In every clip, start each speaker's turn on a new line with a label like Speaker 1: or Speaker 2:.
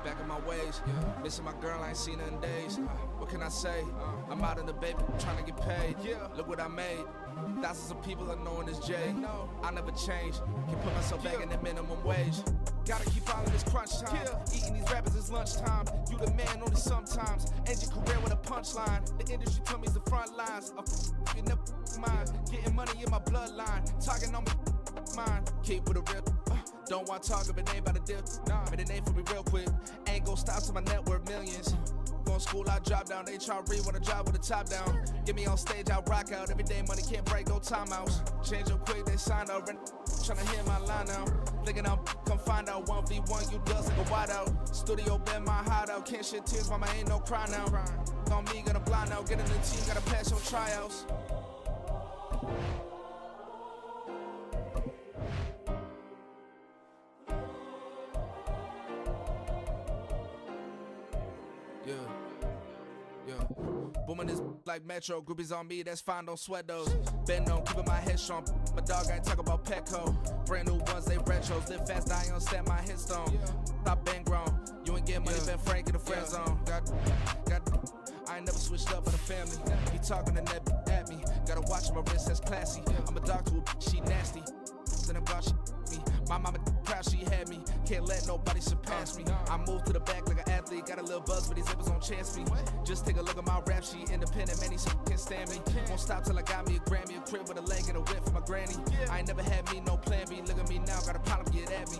Speaker 1: Back in my ways, missing my girl, I ain't seen her in days. What can I say? I'm out in the baby, trying to get paid. Look what I made. Thousands of people are knowing this Jay. I never change. Can put myself back in the minimum wage. Gotta keep following this crunch time. Eating these rappers is lunchtime. You the man only sometimes. End your career with a punchline. The industry told me it's the front lines. You never mind. Getting money in my bloodline. Talking on me, mine. Keep with a real. Don't want to talk if it ain't about a deal. But it ain't for me real quick. Ain't gon' stop till my net worth millions. Going school, I drop down. They try to read when I drive with the top down. Get me on stage, I rock out. Every day money can't break, no timeouts. Change up quick, they signed up. Tryna hear my line now. Thinking I'm come find out 1v1, you does like a wide out. Studio been my hideout. Can't shed tears, mama ain't no cry now. On me, gonna blind out. Get in the team, gotta pass your tryouts. Booming this like Metro, groupies on me, that's fine, don't sweat those. Been on, keeping my head strong. My dog ain't talk about Petco. Brand new ones, they retros. Live fast, I ain't on set my headstone. Stop been grown. You ain't getting money, been frank in the friend zone. I ain't never switched up for the family. He talking to that at me. Gotta watch my wrist, that's classy. I'm a dog to a she nasty. Then I'm God, she me. My mama proud she had me. Can't let nobody surpass me. I move to the back like an athlete. Got a little buzz, but these zippers don't chance me. Just take a look at my rap sheet. Independent, man, these can't stand me. Won't stop till I got me a Grammy, a crib with a leg and a whip for my granny. I ain't never had me no plan B. Look at me now, got a problem, get at me.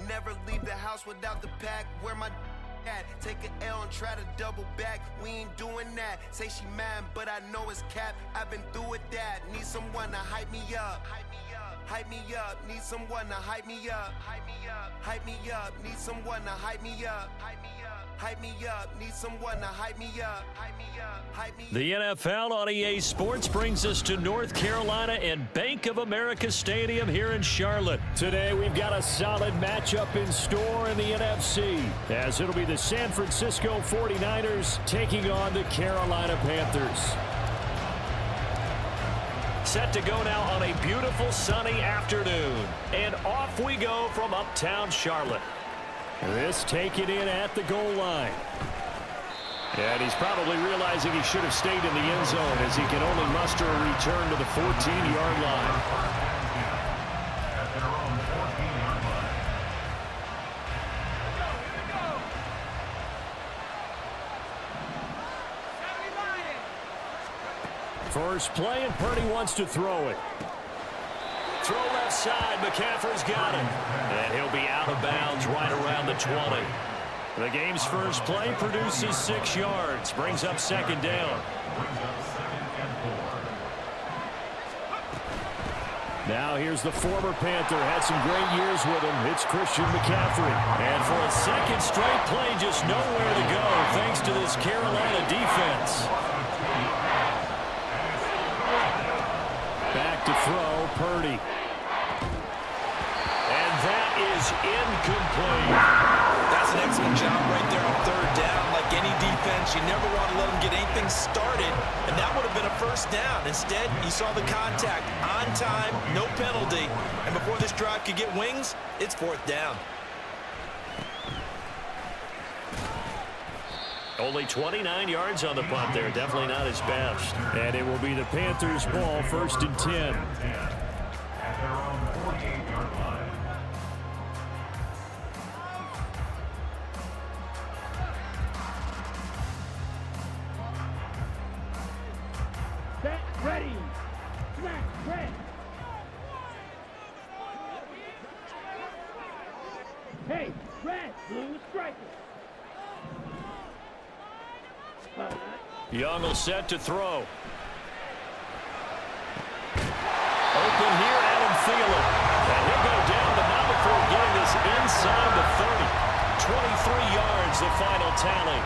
Speaker 2: Never leave the house without the pack. Where my at? Take an L and try to double back. We ain't doing that. Say she mad, but I know it's cap. I've been through with that. Need someone to hype me up. Hype me up. Need someone to hype me up. Hype me up. Need someone to hype me up. Hype me up. Need someone to hype me up. Hype me up.
Speaker 3: The NFL on EA Sports brings us to North Carolina and Bank of America Stadium here in Charlotte. Today we've got a solid matchup in store in the NFC, as it'll be the San Francisco 49ers taking on the Carolina Panthers. Set to go now on a beautiful sunny afternoon. And off we go from uptown Charlotte. This taken in at the goal line. And he's probably realizing he should have stayed in the end zone, as he can only muster a return to the 14-yard line. First play, and Purdy wants to throw it. Throw left side, McCaffrey's got it. And he'll be out of bounds right around the 20. The game's first play produces 6 yards, brings up second down. Now here's the former Panther, had some great years with him. It's Christian McCaffrey. And for a second straight play, just nowhere to go thanks to this Carolina defense. Back to Purdy. And that is incomplete.
Speaker 4: That's an excellent job right there on third down. Like any defense, you never want to let them get anything started, and that would have been a first down. Instead, you saw the contact on time, no penalty, and before this drive could get wings, it's fourth down.
Speaker 3: Only 29 yards on the punt there. Definitely not his best. And it will be the Panthers' ball, 1st and 10.
Speaker 5: Set, ready. Smack, red. Hey, red, blue, striker.
Speaker 3: Young will set to throw. Open here, Adam Thielen. And he'll go down the now before getting this inside the 30. 23 yards, the final tally.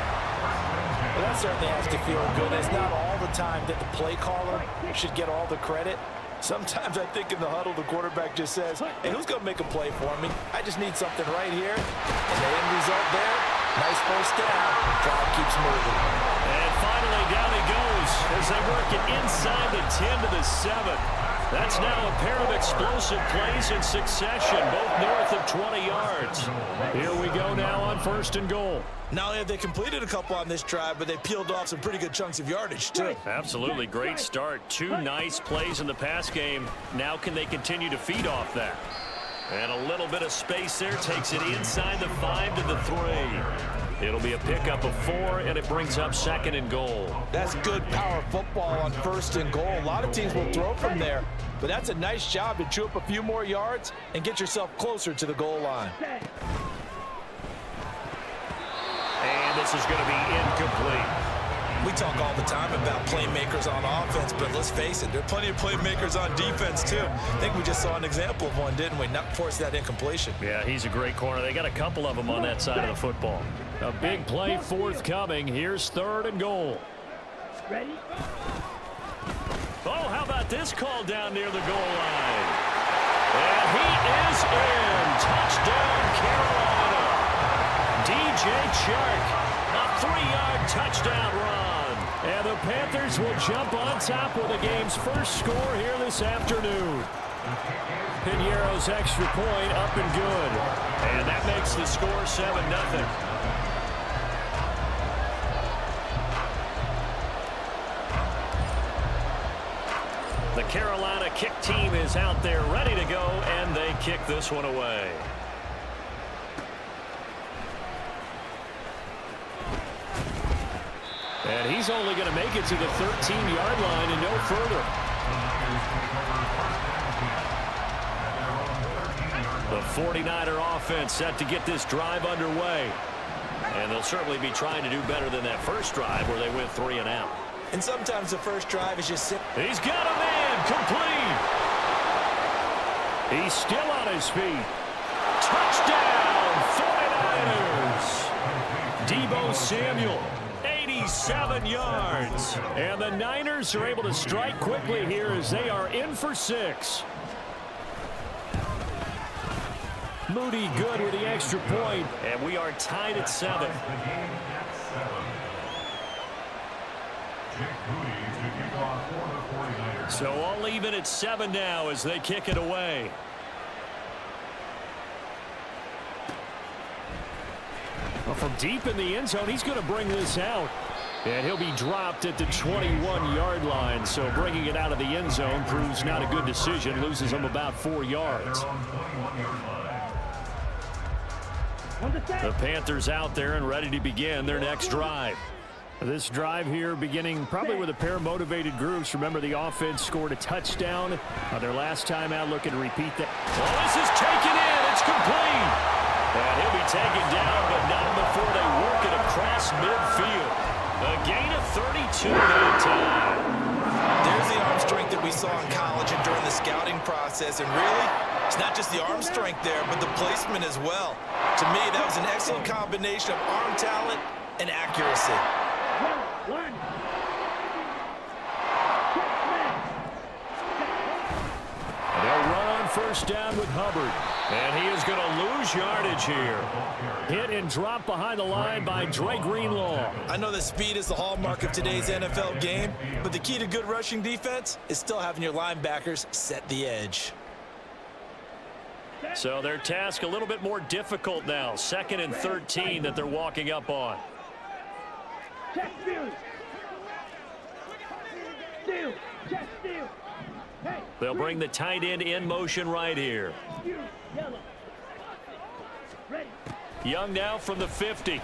Speaker 4: Well, that certainly has to feel good. It's not all the time that the play caller should get all the credit. Sometimes I think in the huddle, the quarterback just says, hey, who's going to make a play for me? I just need something right here. And the end result there, nice first down. Drive keeps moving.
Speaker 3: And finally, down he goes as they work it inside the 10 to the 7. That's now a pair of explosive plays in succession, both north of 20 yards. Here we go now on 1st and goal.
Speaker 4: Not only have they completed a couple on this drive, but they peeled off some pretty good chunks of yardage, too.
Speaker 3: Absolutely great start. 2 nice plays in the pass game. Now can they continue to feed off that? And a little bit of space there. Takes it inside the 5 to the 3. It'll be a pickup of 4, and it brings up 2nd and goal.
Speaker 4: That's good power football on 1st and goal. A lot of teams will throw from there, but that's a nice job to chew up a few more yards and get yourself closer to the goal line.
Speaker 3: And this is going to be incomplete.
Speaker 4: We talk all the time about playmakers on offense, but let's face it, there are plenty of playmakers on defense, too. I think we just saw an example of one, didn't we? Not force that incompletion.
Speaker 3: Yeah, he's a great corner. They got a couple of them on that side of the football. A big play forthcoming. Here's 3rd and goal.
Speaker 5: Ready?
Speaker 3: Oh, how about this call down near the goal line? And he is in. Touchdown, Carolina. DJ Chark. A 3-yard touchdown run. And the Panthers will jump on top with the game's first score here this afternoon. Piñeiro's extra point up and good. And that makes the score 7-0. The Carolina kick team is out there ready to go, and they kick this one away. And he's only going to make it to the 13-yard line and no further. The 49er offense set to get this drive underway. And they'll certainly be trying to do better than that first drive where they went 3 and out.
Speaker 4: And sometimes the first drive is just simple.
Speaker 3: He's got a man complete. He's still on his feet. Touchdown, 49ers. Deebo Samuel. 87 yards. And the Niners are able to strike quickly here as they are in for 6. Moody good with the extra point. And we are tied at 7. So all even at 7 now as they kick it away. Well, from deep in the end zone, he's going to bring this out. And he'll be dropped at the 21-yard line. So bringing it out of the end zone proves not a good decision. Loses him about 4 yards. The Panthers out there and ready to begin their next drive. This drive here beginning probably with a pair of motivated groups. Remember, the offense scored a touchdown their last time out. Looking to repeat that. Oh, this is taken in. It's complete. And he'll be taken down, but not before they work it across midfield. A gain of 32 that time.
Speaker 4: There's the arm strength that we saw in college and during the scouting process. And really, it's not just the arm strength there, but the placement as well. To me, that was an excellent combination of arm talent and accuracy.
Speaker 3: first down with Hubbard. And he is going to lose yardage here. Hit and drop behind the line by Dre Greenlaw.
Speaker 4: I know that speed is the hallmark of today's NFL game, but the key to good rushing defense is still having your linebackers set the edge.
Speaker 3: So their task a little bit more difficult now. 2nd and 13 that they're walking up on.
Speaker 5: Check steal. Steal. Check steal. Hey.
Speaker 3: They'll bring the tight end in motion right here.
Speaker 5: Yellow. Ready.
Speaker 3: Young now from the 50.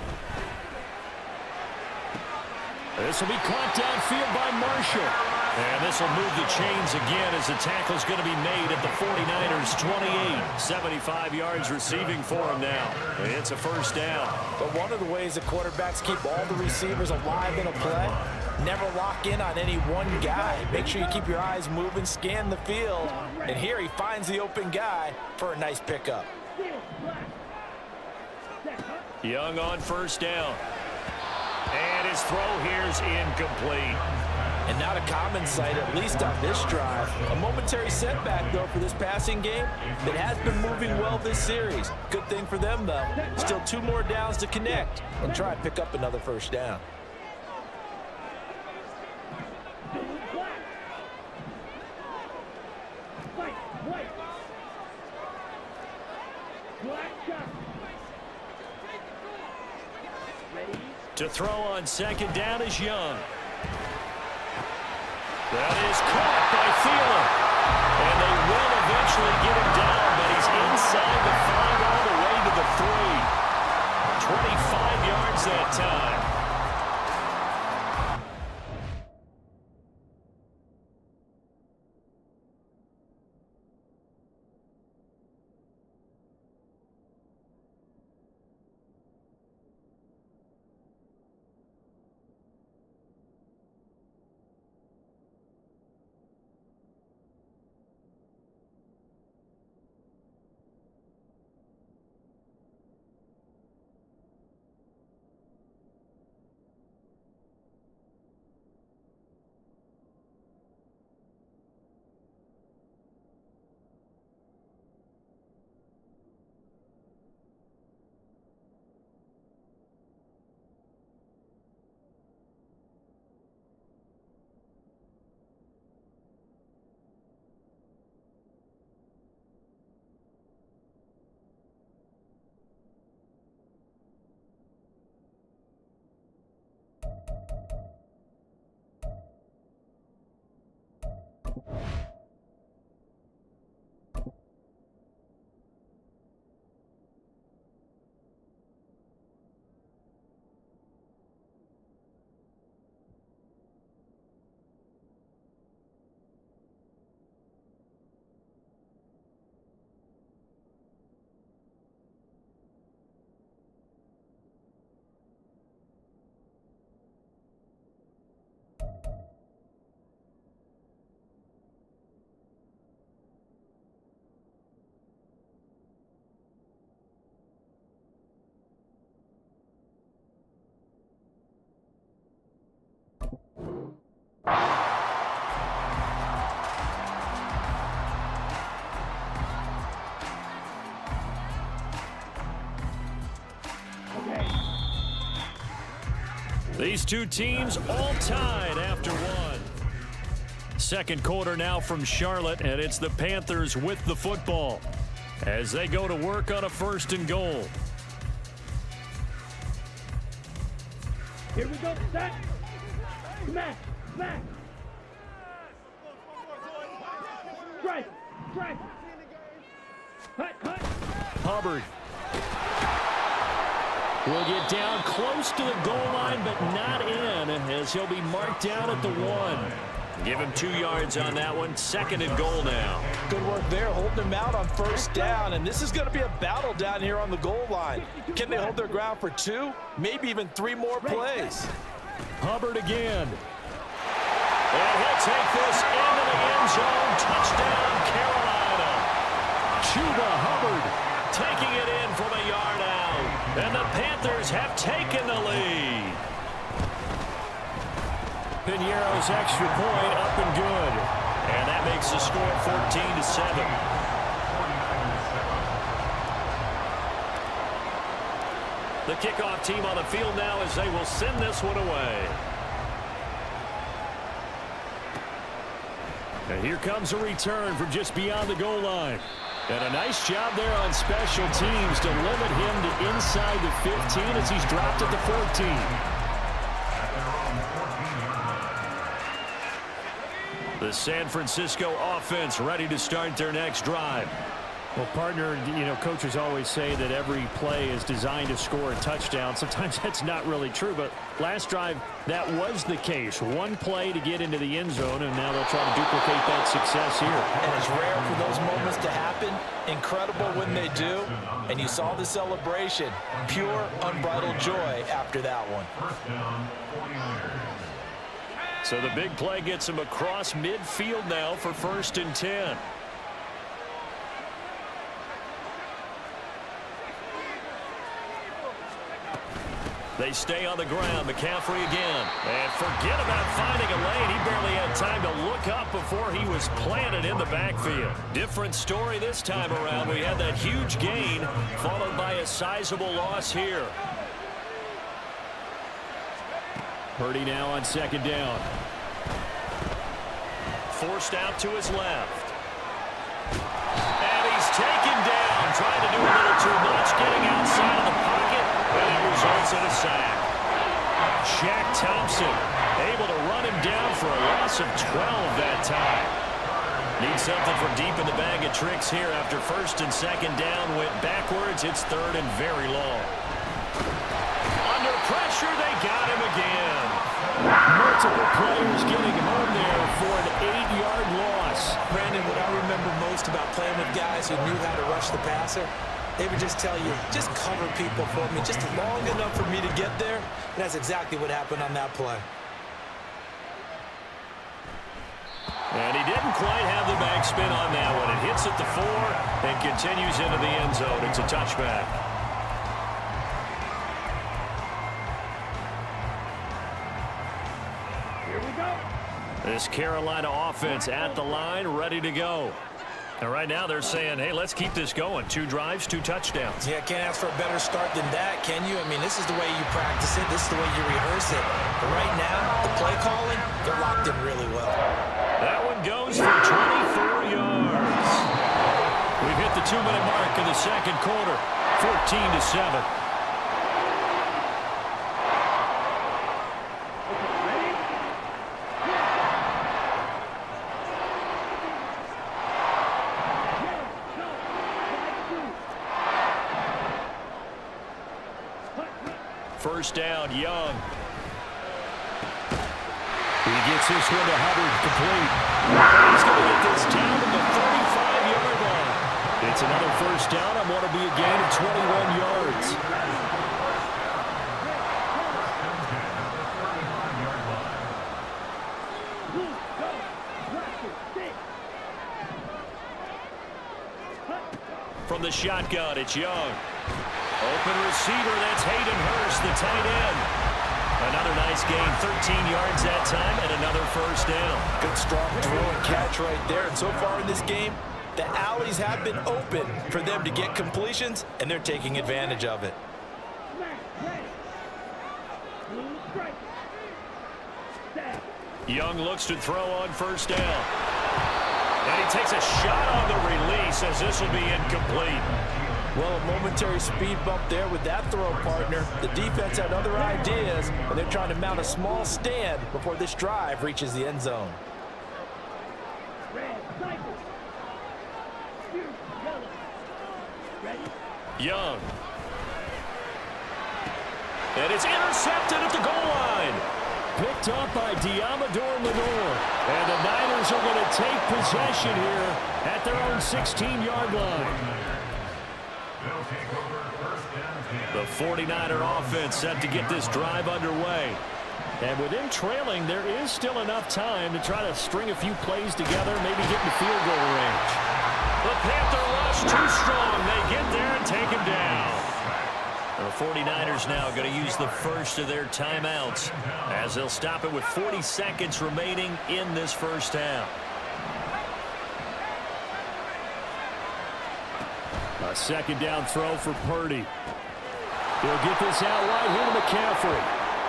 Speaker 3: This will be caught downfield by Marshall. And this will move the chains again as the tackle is going to be made at the 49ers 28. 75 yards receiving for him now. It's a first down.
Speaker 4: But one of the ways that quarterbacks keep all the receivers alive in a play, never lock in on any one guy. Make sure you keep your eyes moving, scan the field. And here he finds the open guy for a nice pickup.
Speaker 3: Young on first down. And his throw here is incomplete.
Speaker 4: And not a common sight, at least on this drive. A momentary setback, though, for this passing game that has been moving well this series. Good thing for them, though. Still 2 more downs to connect and try and pick up another first down.
Speaker 3: To throw on second down is Young. That is caught by Thielen. And they will eventually get him down, but he's inside the 5 all the way to the 3. 25 yards that time. These two teams all tied after one. Second quarter now from Charlotte, and it's the Panthers with the football as they go to work on a 1st and goal.
Speaker 5: Here we go, set. Smash, smash. Strike, strike. Cut, cut.
Speaker 3: Hubbard will get down close to the goal line, but not in, as he'll be marked down at the 1. Give him 2 yards on that one. 2nd and goal now.
Speaker 4: Good work there, holding him out on first down, and this is going to be a battle down here on the goal line. Can they hold their ground for 2, maybe even 3 more plays?
Speaker 3: Hubbard again. And he'll take this into the end zone. Touchdown, Carolina. Chuba Hubbard taking it in from a yard out. And the Panthers have taken the lead. Piñeiro's extra point up and good. And that makes the score 14-7. The kickoff team on the field now as they will send this one away. And here comes a return from just beyond the goal line. And a nice job there on special teams to limit him to inside the 15 as he's dropped at the 14. The San Francisco offense ready to start their next drive.
Speaker 6: Well, partner, you know, coaches always say that every play is designed to score a touchdown. Sometimes that's not really true, but last drive, that was the case. One play to get into the end zone, and now they'll try to duplicate that success here.
Speaker 4: And it's rare for those moments to happen. Incredible when they do. And you saw the celebration. Pure, unbridled joy after that one.
Speaker 3: So the big play gets him across midfield now for 1st and 10. They stay on the ground. McCaffrey again. And forget about finding a lane. He barely had time to look up before he was planted in the backfield. Different story this time around. We had that huge gain followed by a sizable loss here.
Speaker 6: Purdy now on 2nd down.
Speaker 3: Forced out to his left. And he's taken down. Trying to do a little too much. Getting outside of the pocket. And it results in a sack. Shaq Thompson able to run him down for a loss of 12 that time. Needs something from deep in the bag of tricks here after 1st and 2nd down. Went backwards. It's 3rd and very long. Under pressure, they got him again.
Speaker 6: Multiple players getting home there for an 8-yard loss.
Speaker 4: Brandon, what I remember most about playing with guys who knew how to rush the passer, they would just tell you, just cover people for me, just long enough for me to get there. And that's exactly what happened on that play.
Speaker 3: And he didn't quite have the backspin on that one. It hits at the 4 and continues into the end zone. It's a touchback.
Speaker 5: Here we go.
Speaker 3: This Carolina offense at the line, ready to go. And right now they're saying, hey, let's keep this going. 2 drives, 2 touchdowns.
Speaker 4: Yeah, can't ask for a better start than that, can you? I mean, this is the way you practice it. This is the way you rehearse it. But right now, the play calling, they're locked in really well.
Speaker 3: That one goes for 24 yards. We've hit the 2-minute mark in the 2nd quarter, 14-7. First down, Young.
Speaker 6: He gets this one to Hubbard, complete.
Speaker 3: He's going to get this down to the 35-yard line. It's another first down. I want to be a gain of 21 yards. From the shotgun, it's Young. Open receiver, that's Hayden Hurst, the tight end. Another nice gain, 13 yards that time, and another first down.
Speaker 4: Good strong throw and catch right there. And so far in this game, the alleys have been open for them to get completions, and they're taking advantage of it.
Speaker 3: Young looks to throw on first down. And he takes a shot on the release as this will be incomplete.
Speaker 4: Well, a momentary speed bump there with that throw, partner. The defense had other ideas, and they're trying to mount a small stand before this drive reaches the end zone.
Speaker 3: Young. And it's intercepted at the goal line.
Speaker 6: Picked up by Diamador Lenore. And the Niners are going to take possession here at their own 16-yard line.
Speaker 3: The 49er offense set to get this drive underway.
Speaker 6: And with them trailing, there is still enough time to try to string a few plays together, maybe get in the field goal range.
Speaker 3: The Panther rush too strong. They get there and take him down. The 49ers now going to use the first of their timeouts as they'll stop it with 40 seconds remaining in this first half.
Speaker 6: A 2nd down throw for Purdy. He'll get this out wide here to McCaffrey.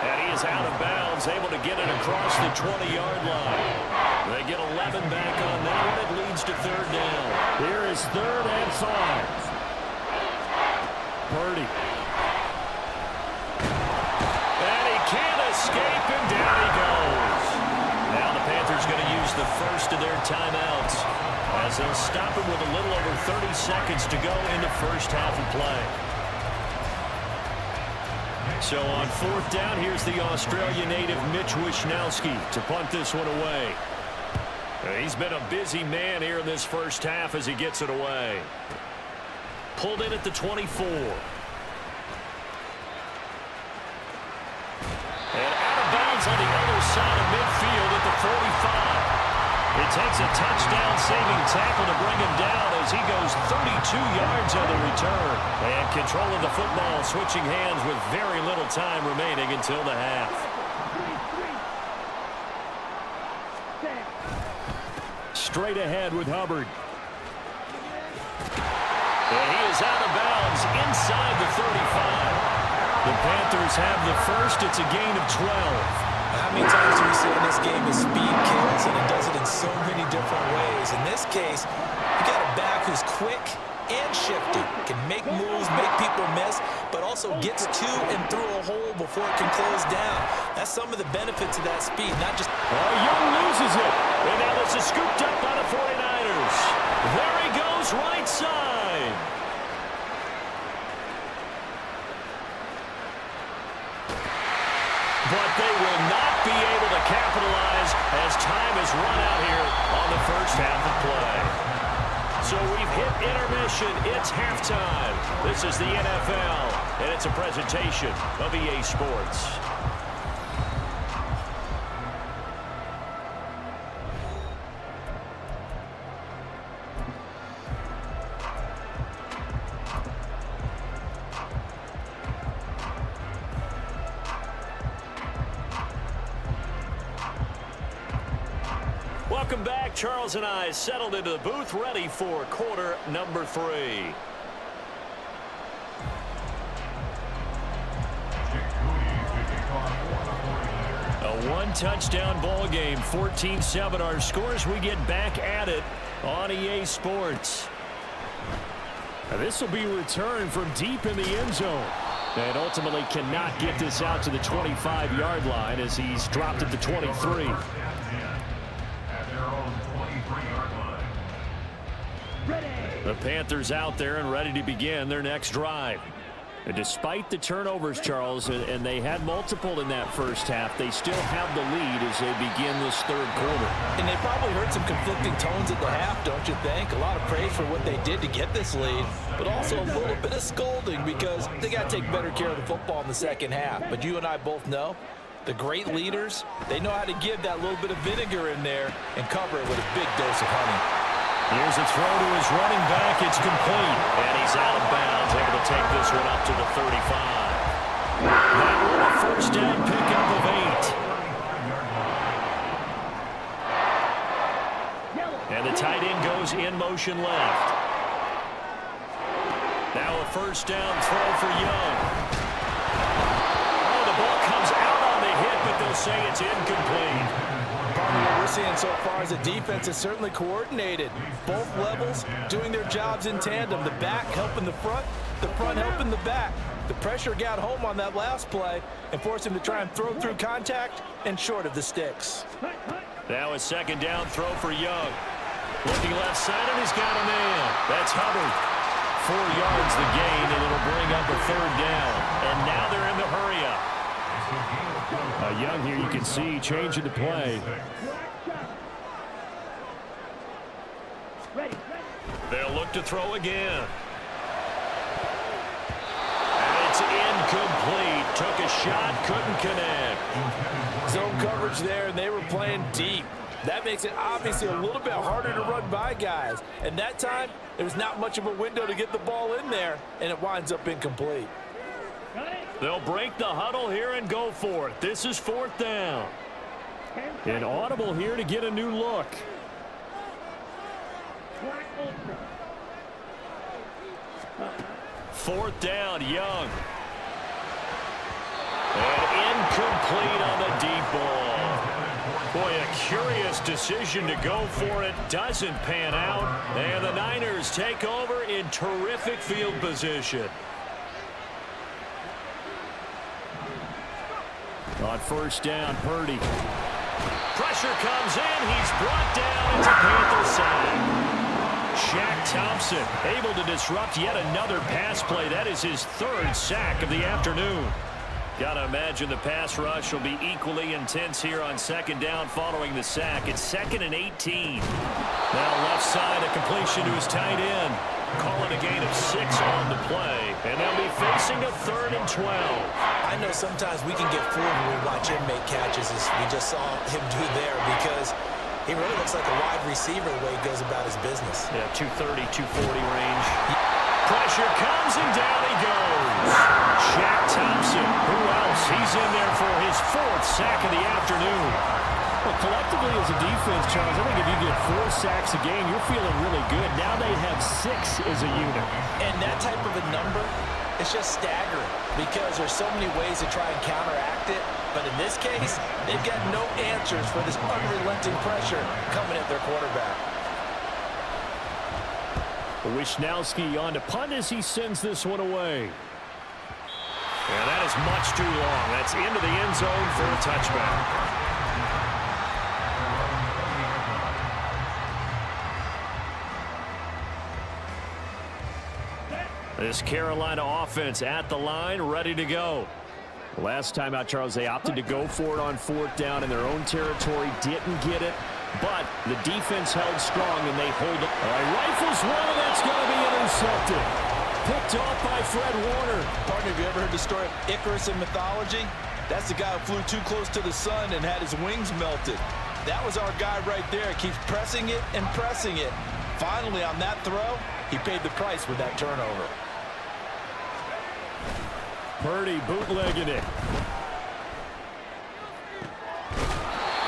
Speaker 3: And he is out of bounds, able to get it across the 20-yard line. They get 11 back on that one. It leads to third down.
Speaker 6: Here is 3rd and 5. Purdy.
Speaker 3: And he can't escape, and down he goes. Now the Panthers going to use the first of their timeouts as they'll stop him with a little over 30 seconds to go in the first half of play. So on 4th down, here's the Australia native Mitch Wishnowsky to punt this one away. He's been a busy man here in this first half as he gets it away. Pulled in at the 24. And out of bounds on the other side of midfield at the 45. It takes a touchdown-saving tackle to bring him down as he goes 32 yards on the return. And control of the football switching hands with very little time remaining until the half.
Speaker 6: Straight ahead with Hubbard.
Speaker 3: And he is out of bounds inside the 35. The Panthers have the first. It's a gain of 12.
Speaker 4: How many times do we say in this game is speed kills, and it does it in so many different ways. In this case, you got a back who's quick and shifty, can make moves, make people miss, but also gets to and through a hole before it can close down. That's some of the benefits of that speed, not just...
Speaker 6: Young loses it.
Speaker 3: And now this is scooped up by the 49ers. There he goes, right side. But they will not be able to capitalize as time has run out here on the first half of play. So we've hit intermission. It's halftime. This is the NFL, and it's a presentation of EA Sports. Welcome back. Charles and I settled into the booth, ready for quarter number 3. A one-touchdown ball game, 14-7 our scores. We get back at it on EA Sports.
Speaker 6: Now this will be returned from deep in the end zone. And ultimately cannot get this out to the 25-yard line as he's dropped at the 23. The Panthers out there and ready to begin their next drive. And despite the turnovers, Charles, and they had multiple in that first half, they still have the lead as they begin this third quarter.
Speaker 4: And they probably heard some conflicting tones at the half, don't you think? A lot of praise for what they did to get this lead, but also a little bit of scolding because they got to take better care of the football in the second half. But you and I both know the great leaders, they know how to give that little bit of vinegar in there and cover it with a big dose of honey.
Speaker 3: Here's a throw to his running back. It's complete. And he's out of bounds, able to take this one up to the 35. That will a first down pickup of 8. And the tight end goes in motion left. Now a first down throw for Young. Oh, the ball comes out on the hit, but they'll say it's incomplete.
Speaker 4: What we're seeing so far as a defense is certainly coordinated. Both levels doing their jobs in tandem. The back helping the front helping the back. The pressure got home on that last play and forced him to try and throw through contact and short of the sticks.
Speaker 3: Now a second down throw for Young. Looking left side, and he's got a man. That's Hubbard. 4 yards the gain, and it'll bring up a third down. And now they're in the hurry-up.
Speaker 6: Young here, you can see, changing the play.
Speaker 3: They'll look to throw again. And it's incomplete. Took a shot, couldn't connect.
Speaker 4: Zone coverage there, and they were playing deep. That makes it obviously a little bit harder to run by guys. And that time, there was not much of a window to get the ball in there, and it winds up incomplete.
Speaker 3: They'll break the huddle here and go for it. This is 4th down.
Speaker 6: An audible here to get a new look.
Speaker 3: Fourth down, Young. And incomplete on the deep ball. Boy, a curious decision to go for it. Doesn't pan out. And the Niners take over in terrific field position. On first down, Purdy. Pressure comes in. He's brought down. It's a Panther sack. Shaq Thompson able to disrupt yet another pass play. That is his third sack of the afternoon. Got to imagine the pass rush will be equally intense here on second down following the sack. It's 2nd and 18. Now left side, a completion to his tight end. Calling a gain of 6 on the play. And they'll be facing a 3rd and 12.
Speaker 4: I know sometimes we can get fooled when we watch him make catches, as we just saw him do there, because he really looks like a wide receiver the way he goes about his business.
Speaker 3: Yeah, 230, 240 range. Pressure comes and down he goes. Shaq Thompson, who else? He's in there for his 4th sack of the afternoon.
Speaker 6: Well, collectively as a defense, Charles, I think if you get 4 sacks a game, you're feeling really good. Now they have 6 as a unit.
Speaker 4: And that type of a number, it's just staggering because there's so many ways to try and counteract it. But in this case, they've got no answers for this unrelenting pressure coming at their quarterback.
Speaker 6: Wishnowski on to punt as he sends this one away.
Speaker 3: And that is much too long. That's into the end zone for a touchback. This Carolina offense at the line, ready to go.
Speaker 6: Last time out, Charles, they opted to go for it on 4th down in their own territory. Didn't get it, but the defense held strong, and they hold it. Rifles one, and that's going to be intercepted. Picked off by Fred Warner.
Speaker 4: Partner, have you ever heard the story of Icarus in mythology? That's the guy who flew too close to the sun and had his wings melted. That was our guy right there. Keeps pressing it and pressing it. Finally, on that throw, he paid the price with that turnover.
Speaker 6: Purdy bootlegging it.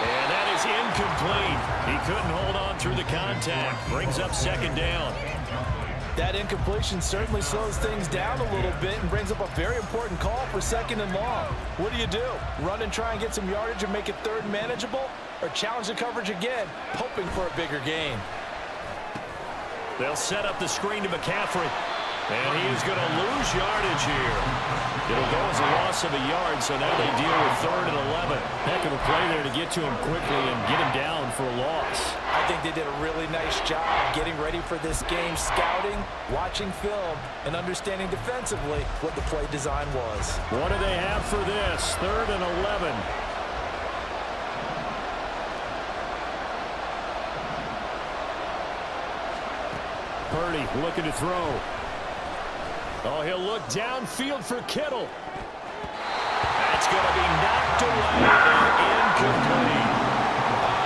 Speaker 3: And that is incomplete. He couldn't hold on through the contact. Brings up 2nd down.
Speaker 4: That incompletion certainly slows things down a little bit and brings up a very important call for 2nd and long. What do? Run and try and get some yardage and make it 3rd manageable? Or challenge the coverage again, hoping for a bigger gain?
Speaker 3: They'll set up the screen to McCaffrey. And he is going to lose yardage here. It'll go as a loss of a yard, so now they deal with 3rd and 11.
Speaker 6: Heck of a play there to get to him quickly and get him down for a loss.
Speaker 4: I think they did a really nice job getting ready for this game, scouting, watching film, and understanding defensively what the play design was.
Speaker 6: What do they have for this? 3rd and 11. Purdy looking to throw. Oh, he'll look downfield for Kittle.
Speaker 3: That's going to be knocked away and incomplete.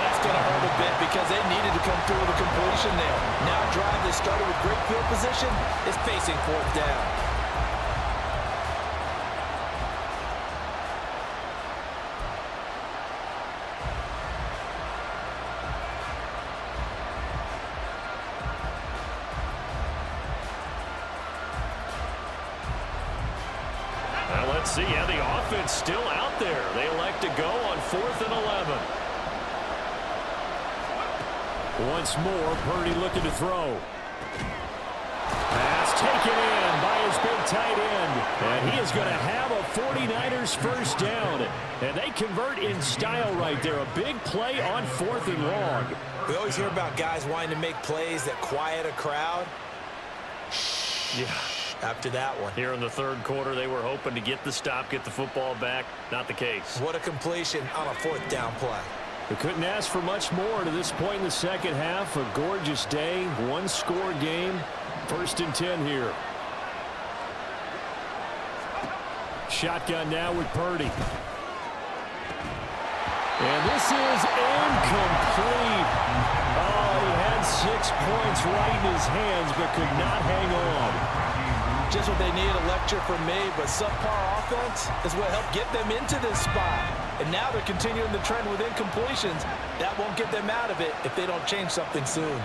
Speaker 4: That's going to hurt a bit because they needed to come through with a completion there. Now drive that started with great field position is facing 4th down.
Speaker 3: Let's see how the offense still out there. They elect to go on 4th and 11.
Speaker 6: Once more, Purdy looking to throw. Pass taken in by his big tight end. And he is going to have a 49ers first down. And they convert in style right there. A big play on 4th and long.
Speaker 4: We always hear about guys wanting to make plays that quiet a crowd.
Speaker 3: Yeah.
Speaker 4: After that one.
Speaker 3: Here in the 3rd quarter, they were hoping to get the stop, get the football back. Not the case.
Speaker 4: What a completion on a 4th down play.
Speaker 6: They couldn't ask for much more to this point in the second half. A gorgeous day, 1-score game. 1st and 10 here. Shotgun now with Purdy. And this is incomplete. Oh, he had 6 points right in his hands, but could not hang on.
Speaker 4: Just what they needed, a lecture from me, but subpar offense is what helped get them into this spot. And now they're continuing the trend with incompletions. That won't get them out of it if they don't change something soon.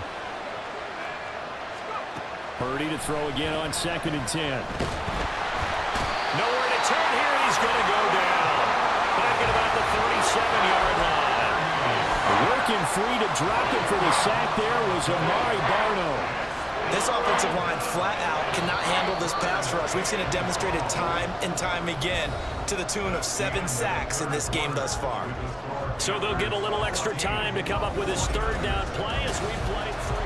Speaker 6: Purdy to throw again on 2nd and 10.
Speaker 3: Nowhere to turn here, and he's going to go down. 7-yard line.
Speaker 6: Working free to drop it for the sack there was Amari Barno.
Speaker 4: This offensive line flat out cannot handle this pass rush. We've seen it demonstrated time and time again to the tune of 7 sacks in this game thus far.
Speaker 3: So they'll get a little extra time to come up with his third down play as we play through.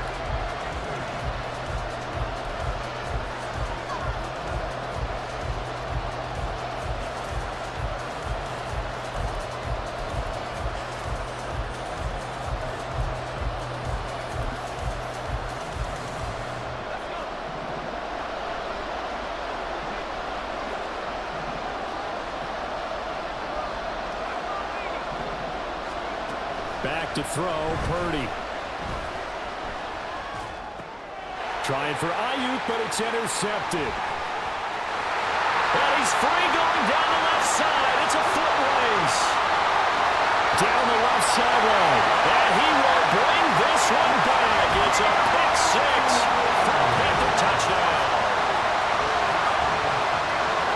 Speaker 6: Back to throw, Purdy. Trying for Ayuk, but it's intercepted.
Speaker 3: And he's free going down the left side. It's a foot race.
Speaker 6: Down the left sideline.
Speaker 3: And he will bring this one back. It's a pick six for a Panther touchdown.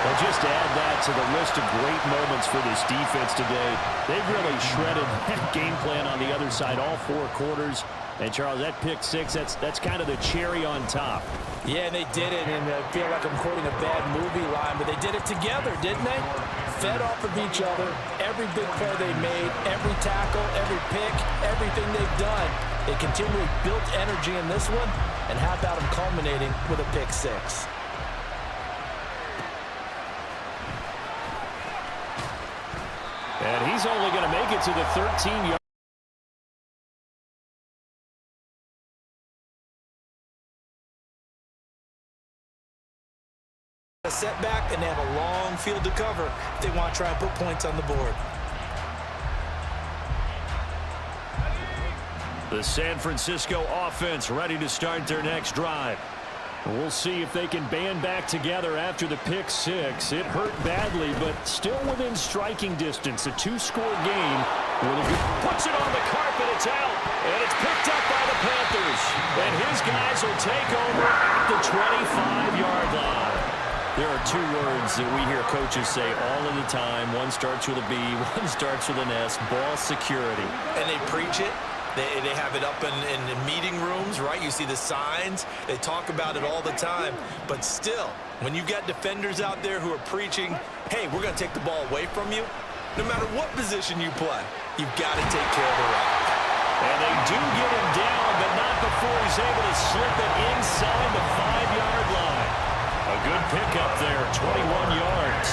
Speaker 6: Well, just add that to the list of great moments for this defense today. They've really shredded that game plan on the other side all 4 quarters. And, Charles, that pick six, that's kind of the cherry on top.
Speaker 4: Yeah, and they did it, and I feel like I'm quoting a bad movie line, but they did it together, didn't they? Fed off of each other, every big play they made, every tackle, every pick, everything they've done. They continually built energy in this one, and how about them culminating with a pick six?
Speaker 6: And he's only going to make it to the 13-yard.
Speaker 4: A setback, and they have a long field to cover if they want to try and put points on the board.
Speaker 3: The San Francisco offense ready to start their next drive.
Speaker 6: We'll see if they can band back together after the pick six. It hurt badly, but still within striking distance. A 2-score game.
Speaker 3: Puts it on the carpet. It's out. And it's picked up by the Panthers. And his guys will take over at the 25-yard line.
Speaker 6: There are 2 words that we hear coaches say all of the time. One starts with a B, one starts with an S. Ball security.
Speaker 4: And they preach it. They have it up in meeting rooms, right? You see the signs. They talk about it all the time. But still, when you've got defenders out there who are preaching, hey, we're going to take the ball away from you, no matter what position you play, you've got to take care of the rock.
Speaker 3: And they do get him down, but not before he's able to slip it inside the 5-yard line. A good pickup there, 21 yards.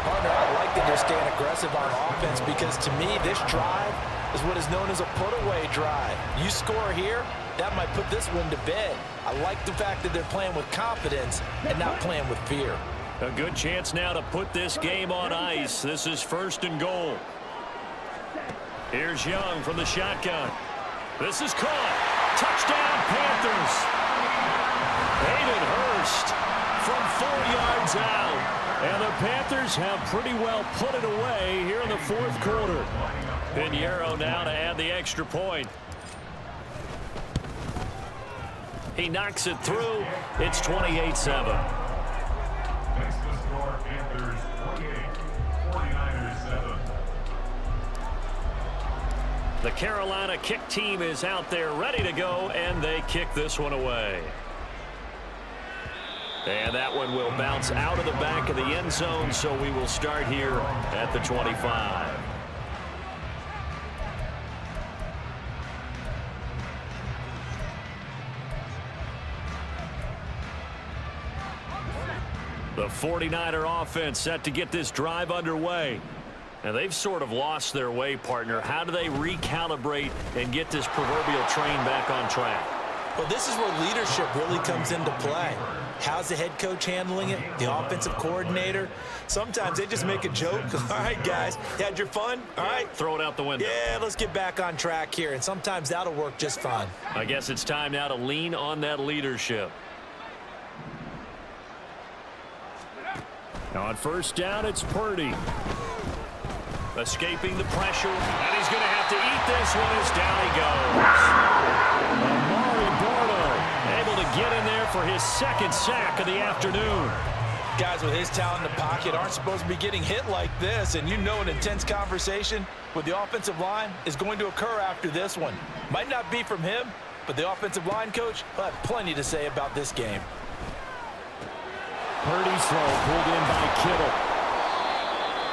Speaker 4: Partner, I like that they're staying aggressive on offense because, to me, this drive is what is known as a put-away drive. You score here, that might put this one to bed. I like the fact that they're playing with confidence and not playing with fear.
Speaker 3: A good chance now to put this game on ice. This is 1st and goal. Here's Young from the shotgun. This is caught. Touchdown, Panthers. Hayden Hurst from 4 yards out. And the Panthers have pretty well put it away here in the 4th quarter. Pinheiro now to add the extra point. He knocks it through. It's 28-7.
Speaker 7: Next to score, Panthers 28, 49ers 7.
Speaker 3: The Carolina kick team is out there ready to go, and they kick this one away. And that one will bounce out of the back of the end zone, so we will start here at the 25. The 49er offense set to get this drive underway. And they've sort of lost their way, partner. How do they recalibrate and get this proverbial train back on track?
Speaker 4: Well, this is where leadership really comes into play. How's the head coach handling it? The offensive coordinator? Sometimes they just make a joke. All right, guys, you had your fun? All right.
Speaker 3: Throw it out the window.
Speaker 4: Yeah, let's get back on track here. And sometimes that'll work just fine.
Speaker 3: I guess it's time now to lean on that leadership.
Speaker 6: Now on 1st down, it's Purdy.
Speaker 3: Escaping the pressure, and he's going to have to eat this one as down he goes.
Speaker 6: Amari Barno able to get in there for his 2nd sack of the afternoon.
Speaker 4: Guys with his talent in the pocket aren't supposed to be getting hit like this, and you know an intense conversation with the offensive line is going to occur after this one. Might not be from him, but the offensive line coach will have plenty to say about this game.
Speaker 6: Purdy's throw pulled in by Kittle.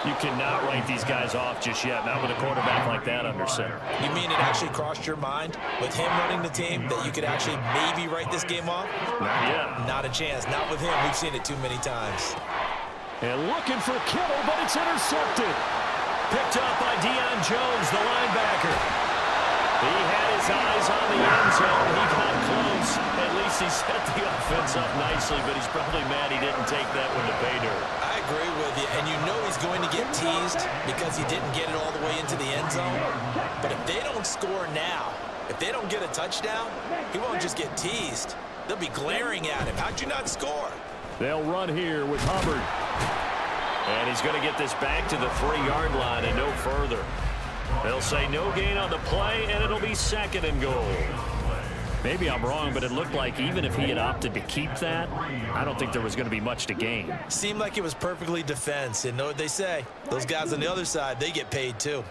Speaker 6: You cannot write these guys off just yet, not with a quarterback like that under center.
Speaker 4: You mean it actually crossed your mind with him running the team that you could actually maybe write this game off?
Speaker 6: Not yet.
Speaker 4: Not a chance. Not with him. We've seen it too many times.
Speaker 6: And looking for Kittle, but it's intercepted. Picked up by Deion Jones, the linebacker. He had his eyes on the end zone. He got close. At least he set the offense up nicely, but he's probably mad he didn't take that one to pay dirt.
Speaker 4: I agree with you, and you know he's going to get teased because he didn't get it all the way into the end zone. But if they don't score now, if they don't get a touchdown, he won't just get teased. They'll be glaring at him. How'd you not score?
Speaker 6: They'll run here with Hubbard. And he's going to get this back to the 3-yard line and no further. They'll say no gain on the play, and it'll be 2nd and goal. Maybe I'm wrong, but it looked like even if he had opted to keep that, I don't think there was going to be much to gain.
Speaker 4: Seemed like it was perfectly defense, and know what they say. Those guys on the other side, they get paid too.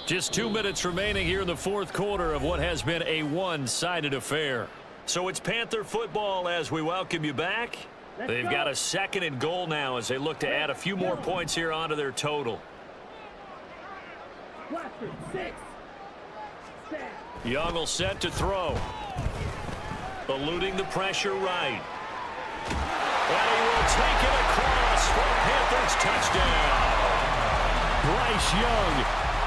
Speaker 6: Just 2 minutes remaining here in the 4th quarter of what has been a one-sided affair. So it's Panther football as we welcome you back. They've got a 2nd and goal now as they look to add a few more points here onto their total. Young will set to throw. Eluding the pressure right. And he will take it across for a Panthers touchdown. Bryce Young,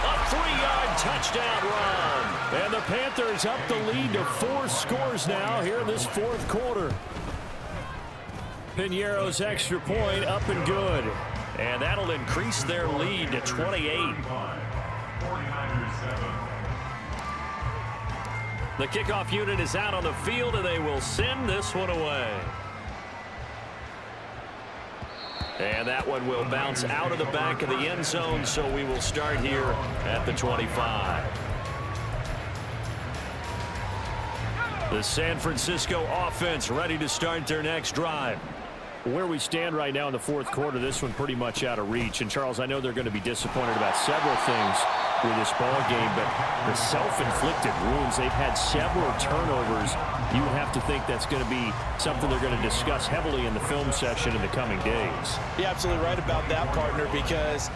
Speaker 6: a 3-yard touchdown run. And the Panthers up the lead to 4 scores now here in this 4th quarter. Piñeiro's extra point up and good. And that'll increase their lead to 28. The kickoff unit is out on the field, and they will send this one away. And that one will bounce out of the back of the end zone, so we will start here at the 25. The San Francisco offense ready to start their next drive. Where we stand right now in the 4th quarter, this one pretty much out of reach. And, Charles, I know they're going to be disappointed about several things with this ball game, but the self-inflicted wounds, they've had several turnovers. You would have to think that's going to be something they're going to discuss heavily in the film session in the coming days.
Speaker 4: You're absolutely right about that, partner, because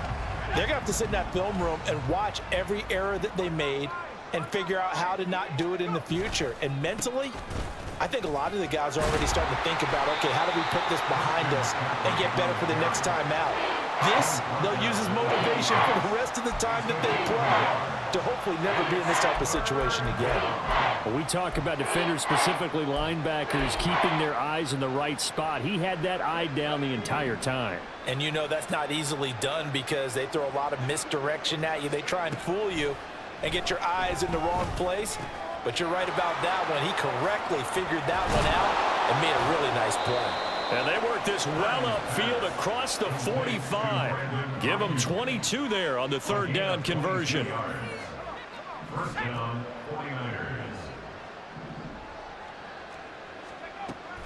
Speaker 4: they're going to have to sit in that film room and watch every error that they made and figure out how to not do it in the future. And mentally, I think a lot of the guys are already starting to think about, okay, how do we put this behind us and get better for the next time out? This, they'll use as motivation for the rest of the time that they play to hopefully never be in this type of situation again.
Speaker 6: When we talk about defenders, specifically linebackers, keeping their eyes in the right spot, he had that eye down the entire time. And
Speaker 4: you know that's not easily done because they throw a lot of misdirection at you. They try and fool you and get your eyes in the wrong place. But you're right about that one. He correctly figured that one out and made a really nice play.
Speaker 6: And they work this well upfield across the 45. Give them 22 there on the 3rd down conversion.
Speaker 7: First down, 49ers.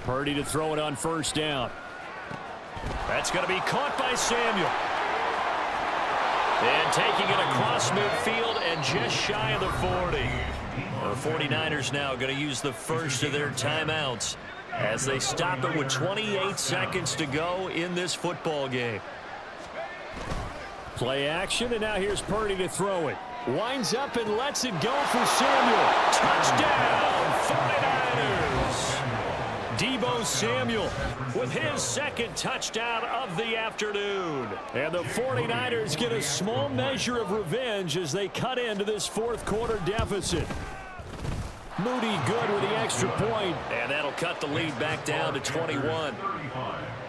Speaker 6: Purdy to throw it on 1st down. That's going to be caught by Samuel. And taking it across midfield and just shy of the 40. The 49ers now going to use the first of their timeouts as they stop it with 28 seconds to go in this football game. Play action, and now here's Purdy to throw it. Winds up and lets it go for Samuel. Touchdown, 49ers! Deebo Samuel with his 2nd touchdown of the afternoon. And the 49ers get a small measure of revenge as they cut into this 4th quarter deficit. Moody good with the extra point, and that'll cut the lead back down to 21.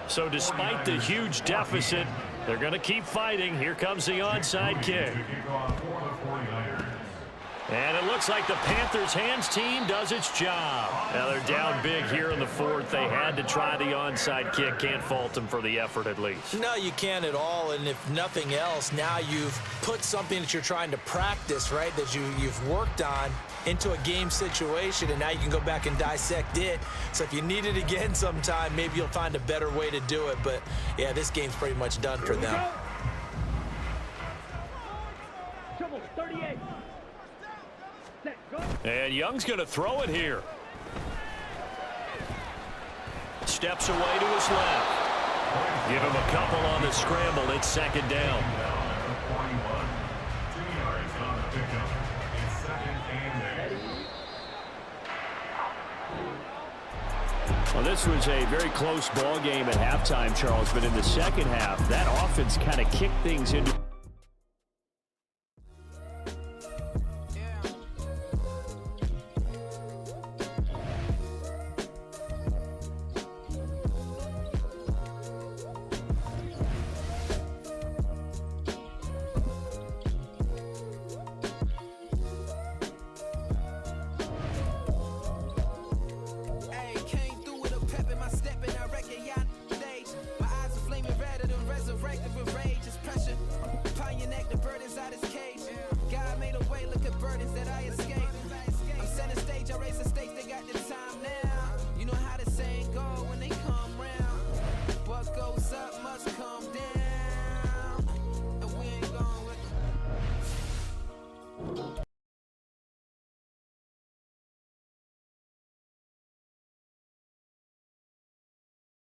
Speaker 6: So despite the huge deficit, they're going to keep fighting. Here comes the onside kick.
Speaker 3: And it looks like the Panthers' hands team does its job. Now they're down big here in the fourth. They had to try the onside kick. Can't fault them for the effort at least.
Speaker 4: No, you can't at all. And if nothing else, now you've put something that you're trying to practice, right, that you've worked on into a game situation, and now you can go back and dissect it. So if you need it again sometime, maybe you'll find a better way to do it. But, yeah, this game's pretty much done for them.
Speaker 5: Trouble, 38. Set, go.
Speaker 3: And Young's going to throw it here. Steps away to his left. Give him a couple on the scramble. It's second down.
Speaker 7: Number 41. 2 yards on the pickup. It's second and 8.
Speaker 6: Well, this was a very close ball game at halftime, Charles, but in the second half, that offense kind of kicked things into